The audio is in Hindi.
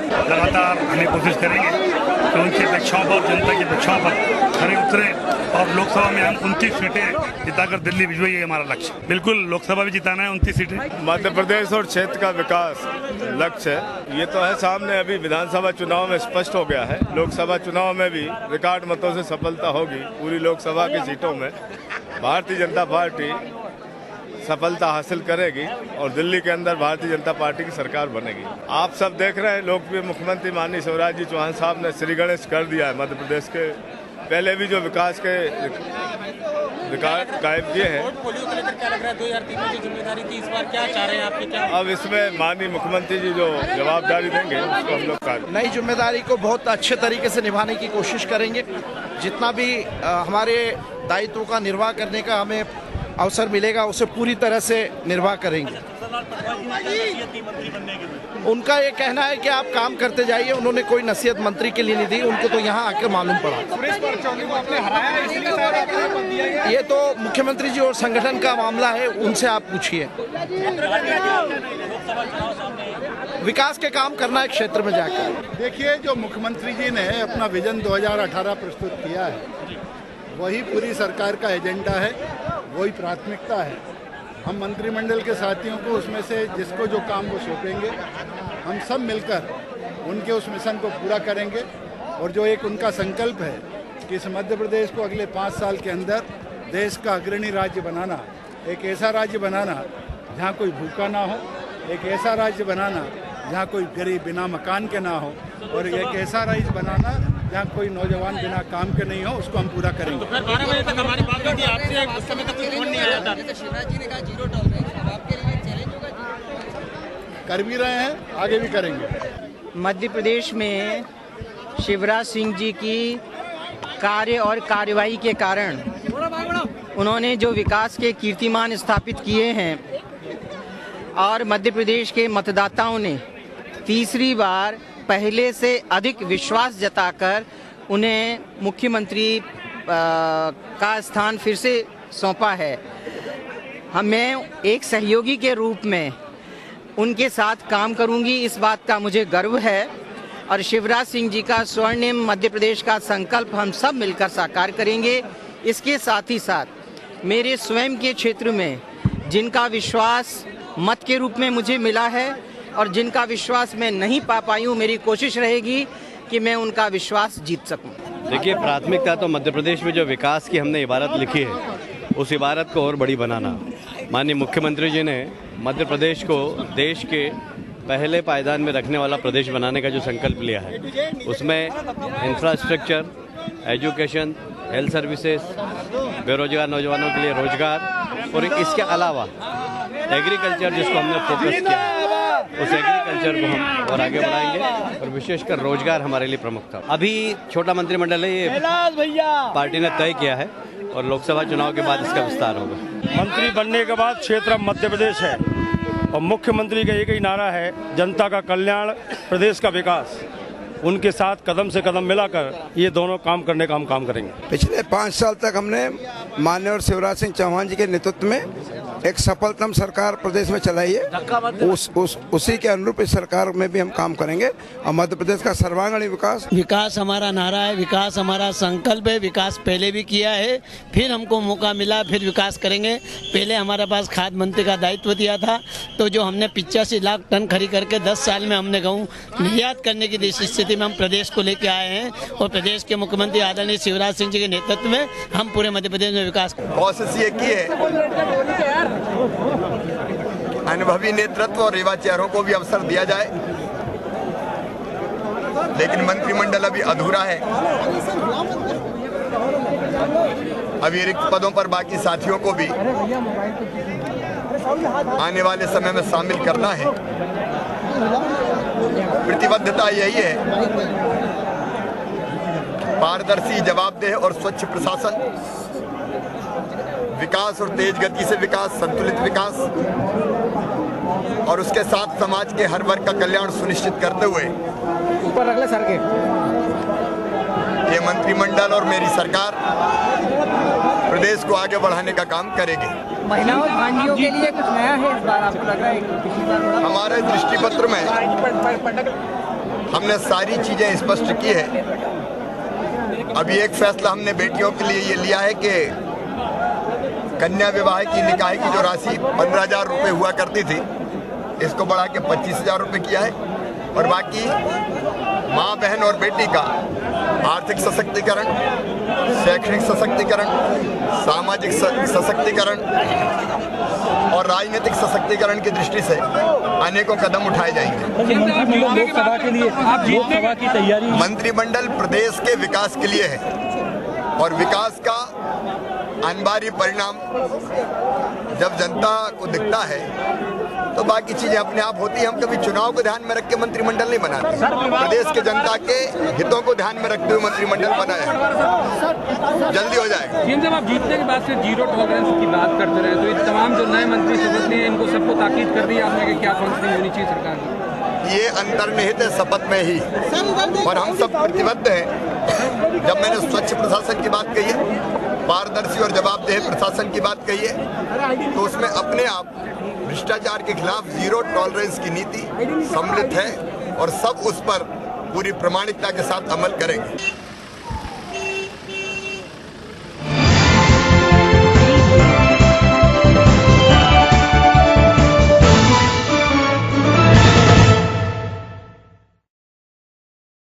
लगातार हमें कोशिश करेंगे कि उनकी अपेक्षाओं पर, जनता की अपेक्षाओं पर खरे उतरे और लोकसभा में हम 29 सीटें जिताकर दिल्ली भिजवाई, ये हमारा लक्ष्य। बिल्कुल लोकसभा भी जिताना है 29 सीटें। मध्य प्रदेश और क्षेत्र का विकास लक्ष्य है, ये तो है सामने। अभी विधानसभा चुनाव में स्पष्ट हो गया है, लोकसभा चुनाव में भी रिकॉर्ड मतों से सफलता होगी। पूरी लोकसभा की सीटों में भारतीय जनता पार्टी सफलता हासिल करेगी और दिल्ली के अंदर भारतीय जनता पार्टी की सरकार बनेगी। आप सब देख रहे हैं, लोकप्रिय मुख्यमंत्री माननीय शिवराज जी चौहान साहब ने श्री गणेश कर दिया है मध्य प्रदेश के। पहले भी जो विकास के रिकॉर्ड कायम किए हैं। पोलियो को लेकर क्या लग रहा है? 2003 में जो जिम्मेदारी थी, इस बार क्या चाह रहे हैं आपके? क्या अब इसमें माननीय मुख्यमंत्री जी जो जवाबदारी देंगे उसको हम लोग नई जिम्मेदारी को बहुत अच्छे तरीके से निभाने की कोशिश करेंगे। जितना भी हमारे दायित्वों का निर्वाह करने का हमें अवसर मिलेगा उसे पूरी तरह से निर्वाह करेंगे। उनका ये कहना है कि आप काम करते जाइए, उन्होंने कोई नसीहत मंत्री के लिए नहीं दी, उनको तो यहाँ आकर मालूम पड़ा। ये तो मुख्यमंत्री जी और संगठन का मामला है, उनसे आप पूछिए। विकास के काम करना है क्षेत्र में जाकर। देखिए, जो मुख्यमंत्री जी ने अपना विजन 2018 प्रस्तुत किया है, वही पूरी सरकार का एजेंडा है, वही प्राथमिकता है। हम मंत्रिमंडल के साथियों को उसमें से जिसको जो काम वो सौंपेंगे, हम सब मिलकर उनके उस मिशन को पूरा करेंगे। और जो एक उनका संकल्प है कि इस मध्य प्रदेश को अगले 5 साल के अंदर देश का अग्रणी राज्य बनाना, एक ऐसा राज्य बनाना जहाँ कोई भूखा ना हो, एक ऐसा राज्य बनाना जहाँ कोई गरीब बिना मकान के ना हो, और एक ऐसा राज्य बनाना जहाँ कोई नौजवान बिना काम के नहीं हो, उसको हम पूरा करेंगे। दोपहर 12 बजे तक हमारी बात हुई थी आपसे, उस समय तक कोई फोन नहीं आया था। शिवराज जी ने कहा जीरो टॉलरेंस, अब आपके लिए चैलेंज होगा? कर भी रहे हैं, आगे भी करेंगे। मध्य प्रदेश में शिवराज सिंह जी की कार्य और कार्यवाही के कारण उन्होंने जो विकास के कीर्तिमान स्थापित किए हैं और मध्य प्रदेश के मतदाताओं ने तीसरी बार पहले से अधिक विश्वास जताकर उन्हें मुख्यमंत्री का स्थान फिर से सौंपा है। मैं एक सहयोगी के रूप में उनके साथ काम करूंगी, इस बात का मुझे गर्व है। और शिवराज सिंह जी का स्वर्णिम मध्य प्रदेश का संकल्प हम सब मिलकर साकार करेंगे। इसके साथ ही साथ मेरे स्वयं के क्षेत्र में जिनका विश्वास मत के रूप में मुझे मिला है और जिनका विश्वास मैं नहीं पा पाई हूँ, मेरी कोशिश रहेगी कि मैं उनका विश्वास जीत सकूं। देखिए, प्राथमिकता तो मध्य प्रदेश में जो विकास की हमने इबारत लिखी है, उस इबारत को और बड़ी बनाना। माननीय मुख्यमंत्री जी ने मध्य प्रदेश को देश के पहले पायदान में रखने वाला प्रदेश बनाने का जो संकल्प लिया है, उसमें इंफ्रास्ट्रक्चर, एजुकेशन, हेल्थ सर्विसेज, बेरोजगार नौजवानों के लिए रोजगार और इसके अलावा एग्रीकल्चर जिसको हमने फोकस किया, उस एग्रीकल्चर को हम और आगे बढ़ाएंगे और विशेषकर रोजगार हमारे लिए प्रमुख था। अभी छोटा मंत्रिमंडल है, ये पार्टी ने तय किया है और लोकसभा चुनाव के बाद इसका विस्तार होगा। मंत्री बनने के बाद क्षेत्र मध्य प्रदेश है और मुख्यमंत्री का एक ही नारा है, जनता का कल्याण, प्रदेश का विकास। उनके साथ कदम से कदम मिलाकर ये दोनों काम करने का हम काम करेंगे। पिछले 5 साल तक हमने माननीय शिवराज सिंह चौहान जी के नेतृत्व में एक सफलतम सरकार प्रदेश में चलाई है। उसी के अनुरूप इस सरकार में भी हम काम करेंगे और मध्य प्रदेश का सर्वांगीण विकास हमारा नारा है, विकास हमारा संकल्प है। विकास पहले भी किया है, फिर हमको मौका मिला, फिर विकास करेंगे। पहले हमारे पास खाद्य मंत्री का दायित्व दिया था, तो जो हमने 85 लाख टन खरीद करके 10 साल में हमने गेहूँ निर्यात करने की स्थिति में हम प्रदेश को लेके आए हैं और प्रदेश के मुख्यमंत्री आदरणीय शिवराज सिंह जी के नेतृत्व में हम पूरे मध्य प्रदेश में विकास कोशिश ये की है अनुभवी नेतृत्व और युवा चेहरों को भी अवसर दिया जाए, लेकिन मंत्रिमंडल अभी अधूरा है। अभी रिक्त पदों पर बाकी साथियों को भी आने वाले समय में शामिल करना है। प्रतिबद्धता यही है, पारदर्शी, जवाबदेह और स्वच्छ प्रशासन, विकास और तेज गति से विकास, संतुलित विकास और उसके साथ समाज के हर वर्ग का कल्याण सुनिश्चित करते हुए ऊपर रख ले सर के ये मंत्रिमंडल और मेरी सरकार प्रदेश को आगे बढ़ाने का काम करेगी। महिलाओं और भांजियों के लिए कुछ नया है इस बार, आपको लग रहा है? हमारे दृष्टि पत्र में हमने सारी चीज़ें स्पष्ट की है। अभी एक फैसला हमने बेटियों के लिए ये लिया है कि कन्या विवाह की निकाह की जो राशि 15,000 रुपये हुआ करती थी, इसको बढ़ा के 25,000 रुपये किया है। और बाकी माँ, बहन और बेटी का आर्थिक सशक्तिकरण, शैक्षणिक सशक्तिकरण, सामाजिक सशक्तिकरण और राजनीतिक सशक्तिकरण की दृष्टि से अनेकों कदम उठाए जाएंगे। लोकसभा के लिए लोकसभा की तैयारी, मंत्रिमंडल प्रदेश के विकास के लिए है और विकास का अनिवार्य परिणाम जब जनता को दिखता है तो बाकी चीजें अपने आप होती हैं। हम कभी चुनाव को ध्यान में रख के मंत्रिमंडल नहीं बनाते, प्रदेश के जनता के हितों को ध्यान में रखते हुए मंत्रिमंडल बनाया है। जल्दी हो जाएगा। सीएम साहब, आप जीतने के बाद से जीरो टॉलरेंस की बात करते रहे, तो ये तमाम जो नए मंत्री शपथ लिए इनको सबको ताकीद कर दी आपने कि क्या काउंसलिंग होनी चाहिए सरकार की? ये अंतर्निहित है शपथ में ही, और हम सब प्रतिबद्ध हैं। जब मैंने स्वच्छ प्रशासन की बात कही है, पारदर्शी और जवाबदेह प्रशासन की बात कही है, तो उसमें अपने आप भ्रष्टाचार के खिलाफ जीरो टॉलरेंस की नीति सम्मिलित है और सब उस पर पूरी प्रामाणिकता के साथ अमल करेंगे।